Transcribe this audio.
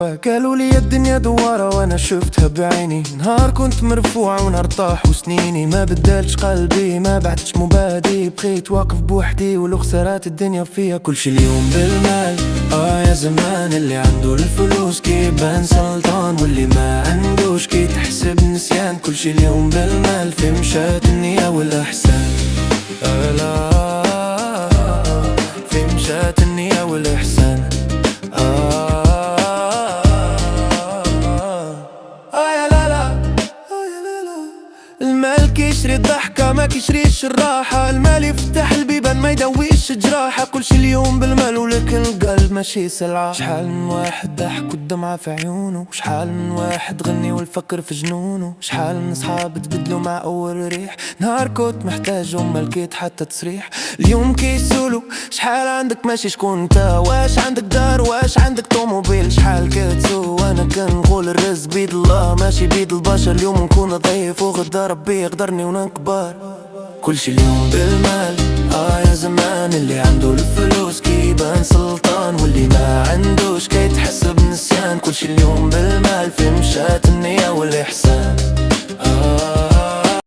قالوا لي الدنيا دوارة وانا شفتها بعيني. نهار كنت مرفوع ونهار طاح وسنيني ما بدلتش قلبي ما بعدتش مبادي. بقيت واقف بوحدي ولو خسارات الدنيا فيها كل شي اليوم بالمال. يا زمان اللي عنده الفلوس كيبان سلطان واللي ما عندوش كي تحسب نسيان. كل شي اليوم بالمال في مشات النية والاحسان. لا في مشات النية والاحسان. المال كيشري الضحكة ما كيشريش الراحة. المال يفتح البيبان ما يدويش جراحة. كل شي اليوم بالمال ولكن القلب ماشي سلعة. شحال من واحد ضحك والدمعة في عيونه. شحال من واحد غني والفكر في جنونه. شحال من صحاب تبدلوا مع أول ريح. نهار كنت محتاجهم ما لقيت حتى تصريح. اليوم كيسولو شحال عندك ماشي شكون انت. واش عندك دار واش عندك طوموبيل. شحال كتسو وانا كنقول الرزق بيد الله ماشي بيد البشر. اليوم نكون ضعيف وغدا ربي يقدرني ونكبر. كل شي اليوم بالمال. يا زمان اللي عنده الفلوس كيبان سلطان واللي ما عندوش كيتحسب نسيان. كل شي اليوم بالمال في مشات النية والإحسان.